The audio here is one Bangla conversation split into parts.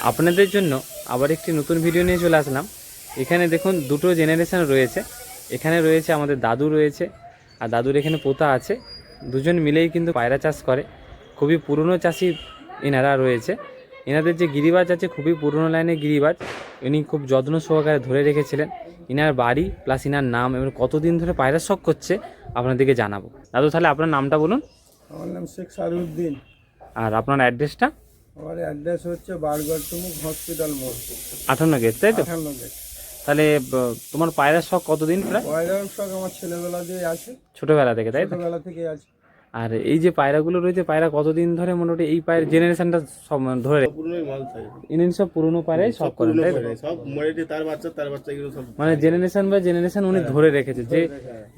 আপনাদের জন্য আবার একটি নতুন ভিডিও নিয়ে চলে আসলাম। এখানে দেখুন দুটো জেনারেশন রয়েছে। এখানে রয়েছে আমাদের দাদু রয়েছে, আর দাদুর এখানে পোতা আছে। দুজন মিলেই কিন্তু পায়রা চাষ করে। খুবই পুরনো চাষি এনারা রয়েছে। এনাদের যে গিরিবাজ আছে খুবই পুরনো লাইনের গিরিবাজ। ইনি খুব যত্ন সহকারে ধরে রেখেছিলেন। ইনার বাড়ি প্লাস ইনার নাম এবং কতদিন ধরে পায়রা শখ করছে আপনাদেরকে জানাবো। দাদু তাহলে আপনার নামটা বলুন। আমার নাম শেখ সারুদ্দিন। আর আপনার অ্যাড্রেসটা? আমার অ্যাড্রেস হচ্ছে বারগড়টুমুক হসপিটাল মোড়, 58 গেট, তাই তো? 58 গেট। তাহলে তোমার পায়রার শখ কতদিন প্রায়? পয়লার শখ আমার ছেলেবেলা দিয়ে আছে, ছোটবেলা থেকে, তাই তো? ছোটবেলা থেকে আছে। আর এই যে পায়রাগুলো রয়েছে, পায়রা কতদিন ধরে মোটামুটি এই পায়ের জেনারেশনটা সব ধরে পুরনোই মাল থাকে, ইনি সব পুরনো পায়রাই সব করেন, তাই তো? সব মোটামুটি তার বাচ্চা এগুলো সব মানে জেনারেশন বাই জেনারেশন উনি ধরে রেখেছে। যে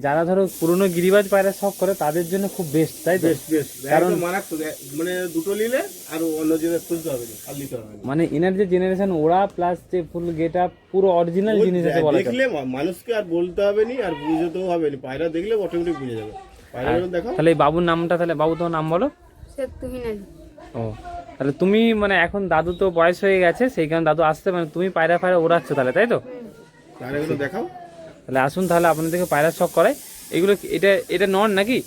যারা ধরো পুরনো গিরিবাজ পায়রা শখ করে তাদের জন্য খুব বেস্ট, তাই তো? বেশ কারণ মারাত্মক, মানে দুটো নিলে আর অন্য জিনিস খুঁজতে হবে না, খালি নিতে হবে না। মানে ইনার যে জেনারেশন ওরা প্লাস যে ফুল গেটা পুরো অরিজিনাল জিনিস আছে বলা যায়। দেখলে মানুষকে আর বলতে হবে না, আর বুঝতেও হবে না, পায়রা দেখলে অটোমেটিক বুঝে যাবে। পায়রাগুলো দেখো। তাহলে এই বাবুর নামটা, তাহলে বাবু তোমার নাম বলো। শেখ তুহিন আলী। ও, তাহলে তুমি মানে এখন দাদু তো বয়স হয়ে গেছে, সেই কারণে দাদু আসতে মানে তুমি পায়রা ফায়রা ওড়াচ্ছ তাহলে, তাই তো? পায়রাগুলো দেখাও। তাহলে আসুন, তাহলে আপনাদেরকে পায়রা শখ করাই। এগুলো এটা এটা নর নাকি?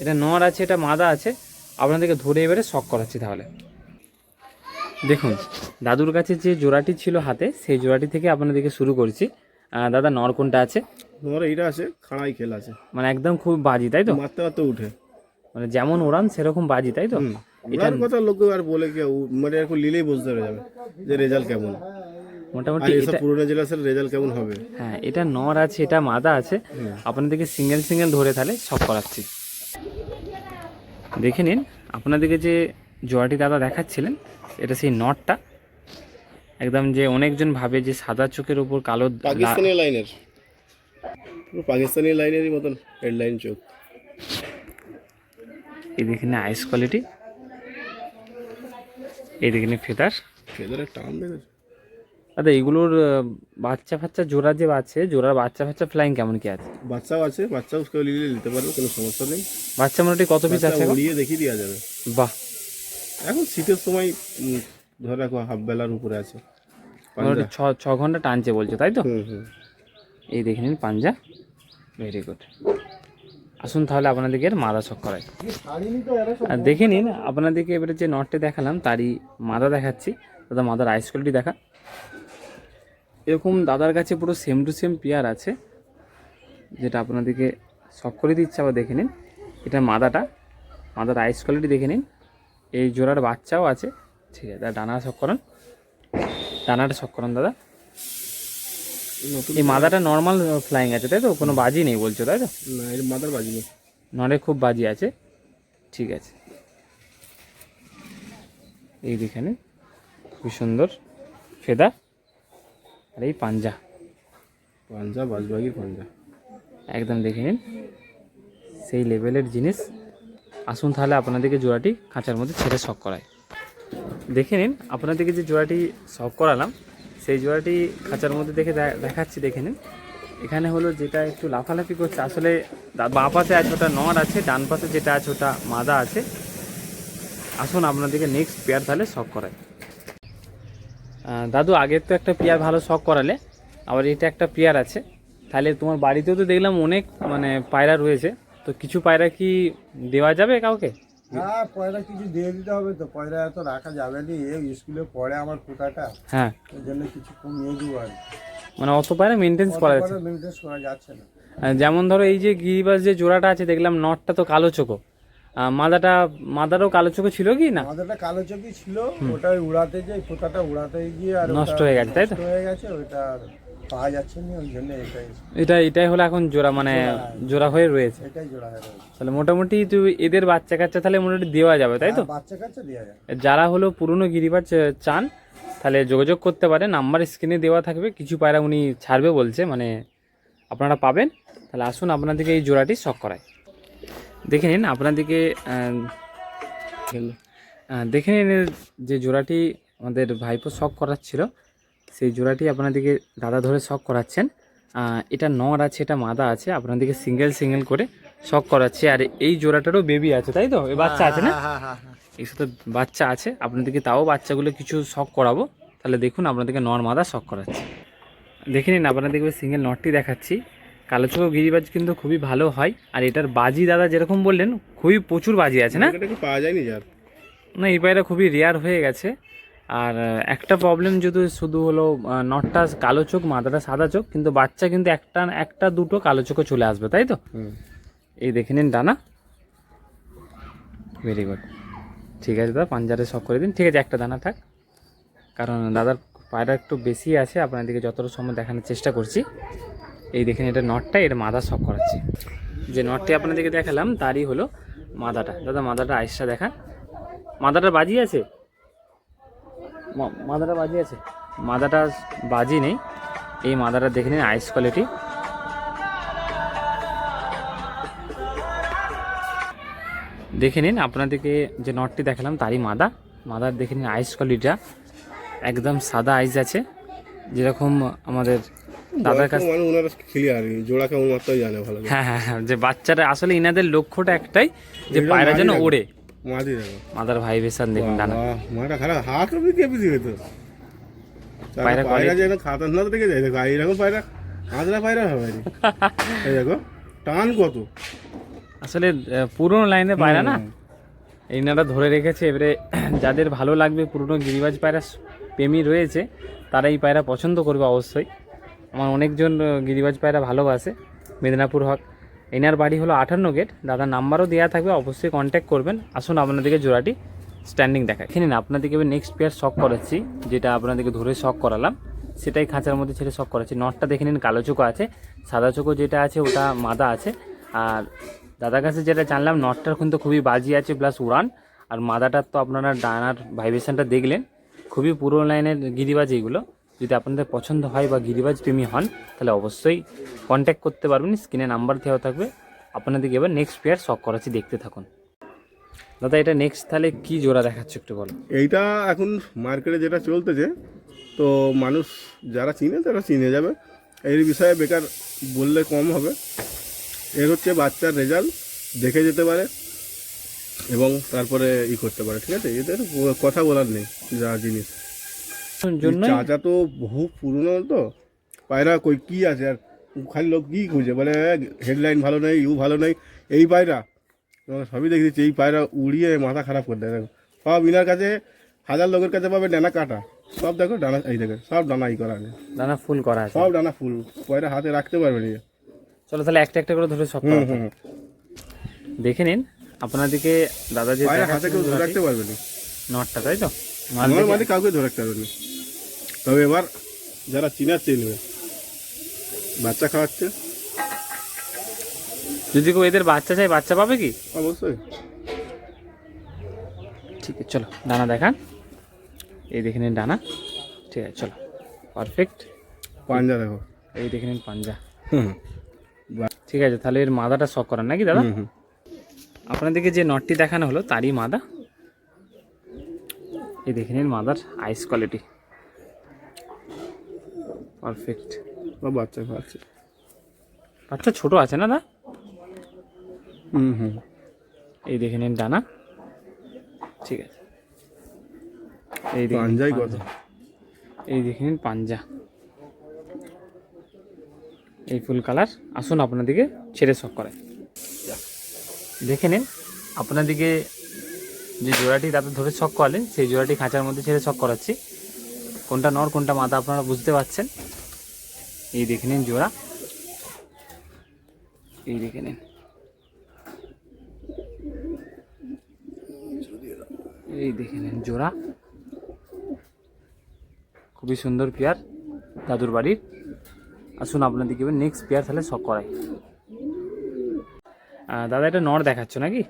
এটা নর আছে, এটা মাদা আছে। আপনাদেরকে ধরে এবারে শখ করাচ্ছি। তাহলে দেখুন, দাদুর কাছে যে জোড়াটি ছিল হাতে, সেই জোড়াটি থেকে আপনাদেরকে শুরু করছি। দাদা, নর কোনটা আছে? তোমার এইটা আছে, খাড়াই খেল আছে, মানে একদম খুব বাজি, তাই তো? মারতে মারতে উঠে। মানে যেমন ওড়ান সেরকম বাজি, তাই তো? এটার কথা লোক আর বলে কি, মানে এখন নিলেই বুঝতে পেরে যাবে যে রেজাল্ট কেমন। আর মোটামুটি এসব পুরোনো জেলাসের রেজাল্ট কেমন হবে। হ্যাঁ, এটা নর আছে, এটা মাদা আছে। আপনাদেরকে সিঙ্গেল সিঙ্গেল ধরে তাহলে শখ করাচ্ছি। দেখে নিন, আপনাদেরকে যে জোড়াটি দাদা দেখাচ্ছিলেন, এটা সেই নটটা। একদম যে অনেকজন ভাবে যে সাদা চোখের উপর কালো পাকিস্তানি লাইনের, পুরো পাকিস্তানি লাইনেরই মতন হেডলাইন চোখ। এই দেখে নিন আইস কোয়ালিটি, এই দেখে নিন ফেদার। ফেদারের টান দেখেছে। দাদা, এগুলোর বাচ্চা ফাচ্চা জোড়া যে আছে, জোড়ার বাচ্চা ফাচ্চা ফ্লাইং কেমন কি আছে? বাচ্চাও আছে, বাচ্চাও কেউ নিলে নিতে পারবে, কোনো সমস্যা নেই। বাচ্চা মোটামুটি কত পিস আছে? উড়িয়ে দেখিয়ে দেওয়া যাবে। বাহ, এখন শীতের সময় ধরে রাখো হাফ বেলার উপরে আছে। মোটামুটি 6 ঘন্টা টানছে বলছো, তাই তো? এই দেখে নিন পাঞ্জা, ভেরি গুড। আসুন তাহলে আপনাদেরকে এর মাদা শখ করাই। আর দেখে নিন, আপনাদেরকে এবারে যে নটটি দেখালাম তারই মাদা দেখাচ্ছি। দাদা, মাদার আইস কোয়ালিটি দেখা। এরকম দাদার কাছে পুরো সেম টু সেম পেয়ার আছে, যেটা আপনাদেরকে শখ করে দিচ্ছে। আবার দেখে নিন, এটা মাদাটা, মাদার আইস কোয়ালিটি দেখে নিন। এই জোড়ার বাচ্চাও আছে। ঠিক আছে, দাদা ডানা শখ করান, ডানাটা শখ করান দাদা। এই মাদাটা নর্মাল ফ্লাইং আছে, তাই তো? কোনো বাজি নেই বলছো, তাই তো? না, এর মাদার বাজি নেই, নরে খুব বাজি আছে। ঠিক আছে, এই দেখেন খুব সুন্দর ফেদা, আর এই পাঞ্জা, পাঞ্জা বাজবাগির পাঞ্জা একদম দেখে নিন সেই লেভেলের জিনিস। আসুন তাহলে আপনাদেরকে জোড়াটি খাঁচার মধ্যে ছেড়ে শখ করাই। দেখে নিন, আপনাদেরকে যে জোড়াটি শখ করালাম সেই জোড়াটি খাঁচার মধ্যে দেখাচ্ছি। দেখে নিন, এখানে হলো যেটা একটু লাফালাফি করছে, আসলে বাঁ পাশে আছে ওটা নর আছে, ডান পাশে যেটা আছে ওটা মাদা আছে। আসুন আপনাদেরকে নেক্সট পেয়ার তাহলে শখ করাই। দাদু, আগের তো একটা পেয়ার ভালো শখ করালে, আবার এটা একটা পেয়ার আছে। তাহলে তোমার বাড়িতেও তো দেখলাম অনেক মানে পায়রা রয়েছে, তো কিছু পায়রা কি দেওয়া যাবে কাউকে? হ্যাঁ, পয়লা কিছু দিয়ে দিতে হবে তো, পয়লা এত রাখা যাবে না। এই স্কুলে পড়ে আমার পোতাটা, হ্যাঁ, ওই জন্য কিছু কমিয়ে দেবো আর মানে অত পায়রা মেনটেন্স করা যাচ্ছে। মেনটেন্স করা যাচ্ছে না। যেমন ধরো এই যে গিরিবাজ যে জোড়াটা আছে, দেখলাম নটটা তো কালো চোখো, মাদারও কালো চোখো ছিল কি না? আমাদেরটা কালো চোখই ছিল, ওটাই উড়াতে যাই, পোতাটা উড়াতে গিয়ে আর নষ্ট হয়ে গেছে, তাই তো? নষ্ট হয়ে গেছে, ওইটা আর পাওয়া যাচ্ছে না, ওই জন্য এটাই এটাই হলো এখন জোড়া, মানে জোড়া হয়ে রয়েছে। এটাই জোড়া হয়ে রয়েছে। তাহলে মোটামুটি এদের বাচ্চা কাচ্চা তাহলে মোটামুটি দেওয়া যাবে, তাই তো? বাচ্চা কাচ্চা দেওয়া যায়। যারা হলো পুরনো গিরিবাজ চান তাহলে যোগাযোগ করতে পারে, নাম্বার স্ক্রিনে দেওয়া থাকবে। কিছু পায়রা উনি ছাড়বে বলছে, মানে আপনারা পাবেন। তাহলে আসুন আপনাদেরকে এই জোড়াটি শখ করায়। দেখে নিন, আপনাদেরকে দেখে নিন যে জোড়াটি আমাদের ভাইপো শখ করাচ্ছিল, সেই জোড়াটি আপনাদেরকে দাদা ধরে শখ করাচ্ছেন। এটা নর আছে, এটা মাদা আছে, আপনাদেরকে সিঙ্গেল সিঙ্গেল করে শখ করাচ্ছে। আর এই জোড়াটারও বেবি আছে, তাই তো? এই বাচ্চা আছে না? এর সাথে বাচ্চা আছে, আপনাদেরকে তাও বাচ্চাগুলো কিছু শখ করাবো। তাহলে দেখুন আপনাদেরকে নর মাদা শখ করাচ্ছি, দেখে নিন। আপনাদেরকে সিঙ্গেল নটটি দেখাচ্ছি। কালোচোখো গিরিবাজ কিন্তু খুবই ভালো হয়। আর এটার বাজি দাদা যেরকম বললেন খুবই প্রচুর বাজি আছে না? এটা কি পাওয়া যায়নি যার? না, এই পায়রা খুবই রেয়ার হয়ে গেছে। আর একটা প্রবলেম যদি শুধু হলো নটটা কালো চোখ, মাদাটা সাদা চোখ, কিন্তু বাচ্চা কিন্তু একটা দুটো কালো চোখও চলে আসবে, তাই তো? এই দেখে নিন ডানা, ভেরি গুড। ঠিক আছে দাদা, পাঞ্জারে শখ করে দিন। ঠিক আছে, একটা দানা থাক, কারণ দাদার পায়রা একটু বেশি আছে, আপনাদেরকে যতটা সময় দেখানোর চেষ্টা করছি। এই দেখেন এটা নটটা, এর মাদা শখ করাচ্ছি। যে নটটি আপনাদেরকে দেখালাম তারই হলো মাদাটা। দাদা মাদাটা আইসটা দেখান। মাদাটা বাজি আছে, মাদাটা বাজি আছে? মাদাটা বাজি নেই। এই মাদাটা দেখে নিন, আইস কোয়ালিটি। দেখে নিন, আপনাদেরকে যে নটটি দেখালাম তারই মাদার দেখে নিন আইস কোয়ালিটিটা, একদম সাদা আইস আছে, যেরকম আমাদের দাদার কাছে। ওনারা ক্লিয়ার জোড়া কেমন মাত্রই জানে ভালো। হ্যাঁ হ্যাঁ হ্যাঁ, যে বাচ্চারা আসলে ইনাদের লক্ষ্যটা একটাই, যে পায়রা যেন ওড়ে। মাদি দেখো, মাদার ভাইবেশন দেখুন ডানা। মাটা খারাপ হাত অবধি কেঁপে দিবে তো। পায়রা যেন খাতার না থেকে যায়, দেখো এইরকম পায়রা আঁচড়া পায়রা হবে। এই দেখো টান কত, আসলে পুরনো লাইনে পায়রা না, এইনারা ধরে রেখেছে। এবারে যাদের ভালো লাগবে, পুরনো গিরিবাজ পায়রা প্রেমী রয়েছে, তারা এই পায়রা পছন্দ করবে অবশ্যই। আমার অনেকজন গিরিবাজ পায়রা ভালোবাসে। মেদিনীপুর হক, এনার বাড়ি হলো 58 গেট। দাদার নাম্বারও দেওয়া থাকবে, অবশ্যই কন্ট্যাক্ট করবেন। আসুন আপনাদেরকে জোড়াটি স্ট্যান্ডিং দেখায়। এখানে না আপনাদেরকে এবার নেক্সট পেয়ার শখ করাচ্ছি, যেটা আপনাদেরকে ধরে শখ করালাম সেটাই খাঁচার মধ্যে ছেড়ে শখ করাচ্ছি। নটটা দেখে নিন, কালো চোখো আছে, সাদা চোখো যেটা আছে ওটা মাদা আছে। আর দাদার কাছে যেটা জানলাম, নটটার কিন্তু খুবই বাজি আছে প্লাস উড়ান। আর মাদাটার তো আপনারা ডানার ভাইব্রেশনটা দেখলেন, খুবই পুরো লাইনের গিরিবাজ এইগুলো। যদি আপনাদের পছন্দ হয় বা গিরিবাজ প্রেমী হন, তাহলে অবশ্যই কন্ট্যাক্ট করতে পারবেন, স্ক্রিনে নাম্বার দেওয়া থাকবে। আপনাদেরকে এবার নেক্সট পেয়ার শখ করাচ্ছি, দেখতে থাকুন। দাদা এটা নেক্সট তাহলে কি জোড়া দেখাচ্ছে একটু বলো। এইটা এখন মার্কেটে যেটা চলতেছে, তো মানুষ যারা চিনে তারা চিনে যাবে, এর বিষয়ে বেকার বললে কম হবে। এর হচ্ছে বাচ্চার রেজাল্ট দেখে যেতে পারে এবং তারপরে করতে পারে, ঠিক আছে? এদের কথা বলার নেই যা জিনিস। চাচা তো বহু পুরনো, তো পায়রা কই কি আছে আর খালি লোক কী খুঁজে বলে হেডলাইন ভালো নেই, ভালো নেই। এই পায়রা সবই দেখেছি, এই পায়রা উড়িয়ে মাথা খারাপ করে দেয়। দেখো সব ইনার কাছে 1000 লোকের কাছে পাবে ডানা কাটা, সব দেখো ডানা, এই দেখো সব ডানা করা আছে, ডানা ফুল করা আছে, সব ডানা ফুল, পায়রা হাতে রাখতে পারবে না। চলো তাহলে একটা একটা করে ধরে শখ করা। দেখে নিন আপনাদেরকে দাদা যে হাতে কেউ ধরে রাখতে পারবে না নটটা, তাই তো? মানে কাউকে ধরে রাখতে পারবে না। তবে এবার যারা চিনার চিনবে, বাচ্চা খাওয়াচ্ছে, যদি কেউ এদের বাচ্চা চাই বাচ্চা পাবে কি? অবশ্যই। ঠিক আছে, চলো ডানা দেখান। এই দেখে নিন ডানা, ঠিক আছে চলো, পারফেক্ট। পাঞ্জা দেখো, এই দেখে নিন পাঞ্জা। ঠিক আছে, তাহলে এর মাদাটা শখ করান নাকি দাদা? আপনাদেরকে যে নটটি দেখানো হলো তারই মাদা। এই দেখে নিন মাদার আইস কোয়ালিটি, পারফেক্ট। বাচ্চা খাওয়াচ্ছে, বাচ্চা ছোট আছে না দা? এই দেখে নিন ডানা, ঠিক আছে। এই পাঞ্জাই কথা, এই দেখে নিন পাঞ্জা, এই ফুল কালার। আসুন আপনাদেরকে ছেড়ে শখ করে দেখে নিন। আপনাদেরকে যে জোড়াটি দাদা ধরে শখ করালেন, সেই জোড়াটি খাঁচার মধ্যে ছেড়ে শখ করাচ্ছি। কোনটা নর কোনটা মাদা আপনারা বুঝতে পারছেন। এই দেখে নিন জোড়া, এই দেখে নিন, এই দেখে নিন জোড়া, খুবই সুন্দর পেয়ার দাদুর বাড়ির। আসুন আপনাদেরকে এবার নেক্সট পেয়ার তাহলে শখ করাই। দাদা এটা নর দেখাচ্ছ নাকি?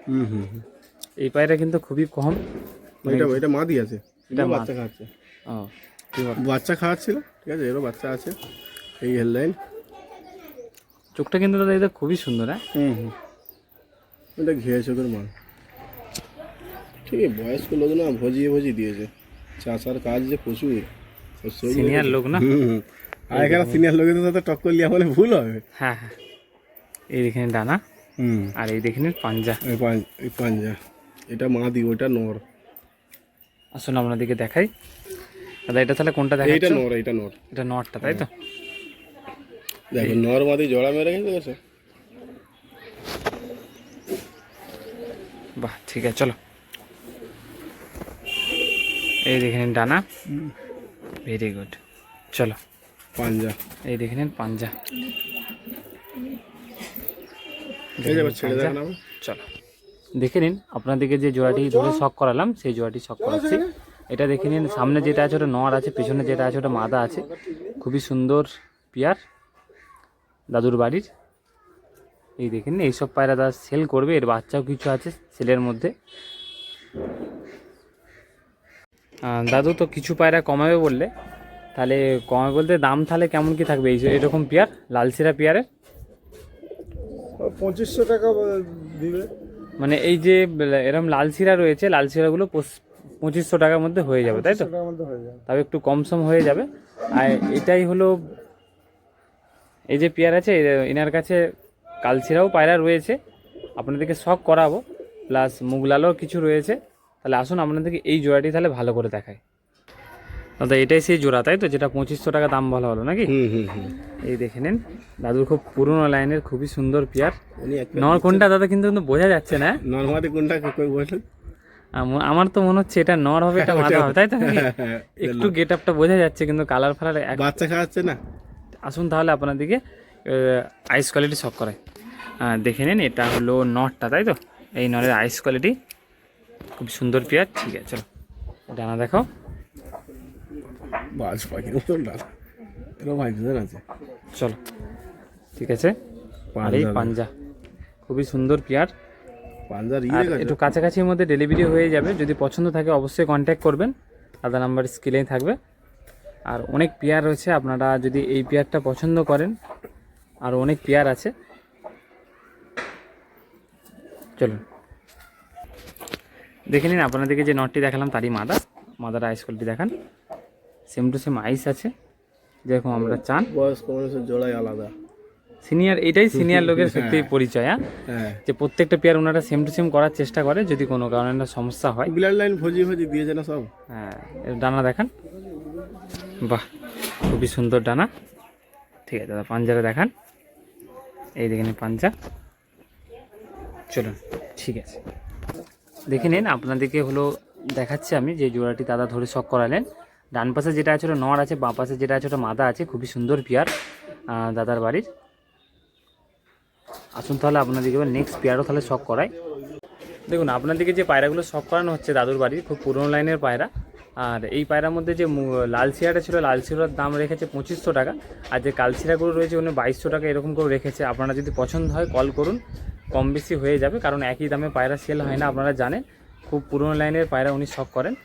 এই পায়রা কিন্তু খুবই কম। এটা মাদি আছে, এটা বাচ্চা খাওয়াচ্ছে। ও বাচ্চা খাওয়াচ্ছিল, ঠিক আছে, এরও বাচ্চা আছে। এই হেডলাইন, চোখটা কিন্তু দাদা এটা খুবই সুন্দর। হ্যাঁ, এটা ঘিয়ে চোখের মান, ঠিক আছে। বয়স্ক লোক না, ভজিয়ে দিয়েছে। চাষার কাজ যে প্রচুর, সিনিয়র লোক না। আর এখানে সিনিয়র লোকের সাথে টক্কর লিয়া বলে ভুল হবে। হ্যাঁ হ্যাঁ, এই দেখে নিন ডানা, আর এই দেখে নিন পাঞ্জা। এই পাঞ্জা, এটা মাদি, ওইটা নর। আসুন আপনাদেরকে দেখাই। দাদা এটা তাহলে কোনটা এইটা দেখাচ্ছ? নর, এইটা নর। এটা নটটা তাই তো? দেখো নর মাদি জোড়া মেরে গেছে। বাহ, ঠিক আছে চলো। এই দেখে নিন ডানা, ভেরি গুড। চলো পাঞ্জা এই দেখে নিন পাঞ্জা, এই যাবে ছেড়ে দেন না। চলো দেখে নিন। আপনাদেরকে যে জোড়াটি ধরে শখ করালাম সেই জোড়াটি শখ করাচ্ছি। এটা দেখে নিন, সামনে যেটা আছে ওটা নর আছে, পেছনে যেটা আছে ওটা মাদা আছে। খুবই সুন্দর পেয়ার দাদুর বাড়ির। এই দেখে নিন, এইসব পায়রা দাদা সেল করবে, এর বাচ্চাও কিছু আছে সেলের মধ্যে। দাদু তো কিছু পায়রা কমাবে বললে, তাহলে কমাবে বলতে দাম তাহলে কেমন কি থাকবে এই এরকম পেয়ার লালসিরা পেয়ারের? 2500 টাকা দিবে। মানে এই যে এরকম লালসিরা রয়েছে, লালসিরাগুলো 2500 টাকার মধ্যে হয়ে যাবে তাই তো? 2500 টাকার মধ্যে হয়ে যাবে। তবে একটু কম সম হয়ে যাবে। আর এটাই হলো, এই যে পেয়ার আছে এনার কাছে কালসিরাও পায়রা রয়েছে, আপনাদেরকে শখ করাবো, প্লাস মুগলালও কিছু রয়েছে। তাহলে আসুন আপনাদেরকে এই জোড়াটি তাহলে ভালো করে দেখায়। দাদা এটাই সেই জোড়া তাই তো, যেটা 2500 টাকা দাম বলা হলো নাকি? এই দেখে নিন, দাদুর খুব পুরনো লাইনের খুবই সুন্দর পেয়ার। নর কোনটা দাদা কিন্তু বোঝা যাচ্ছে না। নর মাদি কোনটা বললেন? আমার তো মনে হচ্ছে এটা নর হবে, এটা মাদা হবে তাই তো? একটু গেট আপটা বোঝা যাচ্ছে, কিন্তু কালার ফালার বাচ্চা খাওয়াচ্ছে না। আসুন তাহলে আপনাদেরকে আইস কোয়ালিটি শখ করায়। দেখে নিন, এটা হলো নটটা তাই তো? এই নরের আইস কোয়ালিটি খুব সুন্দর পেয়ার। ঠিক আছে চলো ডানা দেখো। বাজ পাখির মতন ডানা, এরকম ভাইজন আছে। চলো ঠিক আছে। আর এই পাঞ্জা খুবই সুন্দর পেয়ার। পাঞ্জার আর একটু কাছাকাছির মধ্যে ডেলিভারি হয়ে যাবে। যদি পছন্দ থাকে অবশ্যই কন্ট্যাক্ট করবেন, আলাদা নাম্বার স্ক্রিনেই থাকবে। আর অনেক পেয়ার রয়েছে, আপনারা যদি এই পেয়ারটা পছন্দ করেন আর অনেক পেয়ার আছে। চলুন দেখে নিন, আপনাদেরকে যে নটটি দেখালাম তারই মাদার আইস কোয়ালিটি দেখান। সেম টু সেম আইস আছে যেরকম আমরা চান। বয়স্ক মানুষের জোড়াই আলাদা। সিনিয়র, এটাই সিনিয়র লোকের সত্যি পরিচয়। হ্যাঁ, যে প্রত্যেকটা পেয়ার ওনারা সেম টু সেম করার চেষ্টা করে, যদি কোনো কারণে সমস্যা হয়। ব্লাড লাইন ভজি দিয়েছে না সব। হ্যাঁ, এর ডানা দেখান। বাহ, খুবই সুন্দর ডানা। ঠিক আছে দাদা পাঞ্জাটা দেখান। এই দেখে নিন পাঞ্জা। চলুন ঠিক আছে দেখে নিন, আপনাদেরকে হলো দেখাচ্ছি আমি যে জোড়াটি দাদা ধরে শখ করালেন। ডান পাশে যেটা আছে ওটা নর আছে, বাঁ পাশে যেটা আছে ওটা মাদা আছে। খুবই সুন্দর পেয়ার দাদার বাড়ির। আসুন তাহলে আপনাদেরকে এবার নেক্সট পেয়ারও তাহলে শখ করাই। দেখুন আপনাদেরকে যে পায়রাগুলো শখ করানো হচ্ছে দাদুর বাড়ির, খুব পুরনো লাইনের পায়রা। আর এই পায়রার মধ্যে যে লাল শিরাটা ছিল, লাল শিরার দাম রেখেছে 2500 টাকা। আর যে কালশিরাগুলো রয়েছে উনি 2200 টাকা এরকম করে রেখেছে। আপনারা যদি পছন্দ হয় কল করুন, কম বেশি হয়ে যাবে, কারণ একই দামে পায়রা সেল হয় না, আপনারা জানেন। খুব পুরনো লাইনের পায়রা উনি শখ করেন।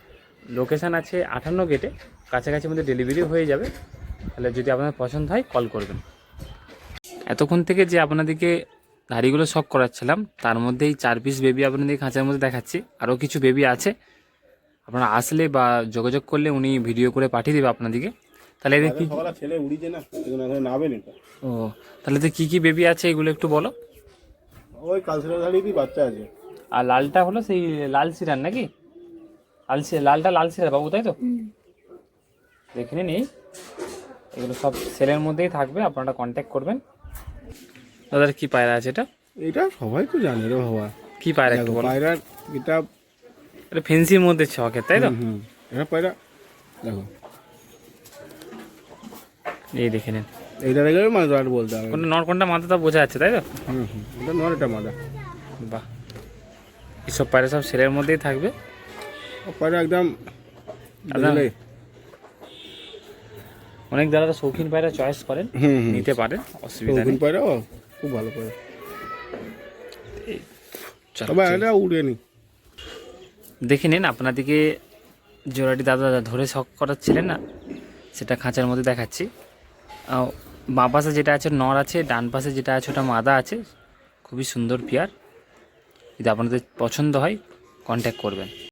লোকেশান আছে 58 গেটে, কাছাকাছির মধ্যে ডেলিভারি হয়ে যাবে। তাহলে যদি আপনার পছন্দ হয় কল করবেন। এতক্ষণ থেকে যে আপনাদেরকে ধাড়িগুলো শখ করাচ্ছিলাম, তার মধ্যে এই 4 পিস বেবি আপনাদের খাঁচার মধ্যে দেখাচ্ছি। আরও কিছু বেবি আছে, আপনারা আসলে বা যোগাযোগ করলে উনি ভিডিও করে পাঠিয়ে দেবে আপনাদেরকে। তাহলে এদের কি ছেলে উড়িছে না, নাবেন এটা। ও, তাহলে তো কী কী বেবি আছে এগুলো একটু বলো। ওই কালসিরা ধাড়িরই বাচ্চা আছে। আর লালটা হলো সেই লাল সিরার নাকি? লালটা লাল সিরার বাবু তাই তো? দেখে নিন, এগুলো সব সেলের মধ্যেই থাকবে, আপনারা কন্ট্যাক্ট করবেন। দাদার কি পায়রা আছে এটা? এটা সবাই তো জানে রে বাবা। কি পায়রা একটু বলো। পায়রার এটা ফেন্সির মধ্যে ছকের তাই তো? এটা পায়রা দেখো, এই দেখে নিন। এইটা দেখে মাছ আর বলতে হবে কোনটা নর কোনটা মাথা তা বোঝা যাচ্ছে তাই তো? এটা নর, এটা মাদা। বাহ, এইসব পায়রা সব সেলের মধ্যেই থাকবে। পায়রা একদম অনেক দাদারা শৌখিন পায়রা চয়েস করেন, নিতে পারেন, অসুবিধা নেই। পায়রা খুব ভালো পায়রা। চলো, তবে এটা উড়েনি। দেখে নিন, আপনাদেরকে জোড়াটি দাদা ধরে শখ করাচ্ছিলেন না, সেটা খাঁচার মধ্যে দেখাচ্ছি। বাঁ পাশে যেটা আছে নর আছে, ডান পাশে যেটা আছে ওটা মাদা আছে। খুবই সুন্দর পেয়ার। যদি আপনাদের পছন্দ হয় কন্ট্যাক্ট করবেন।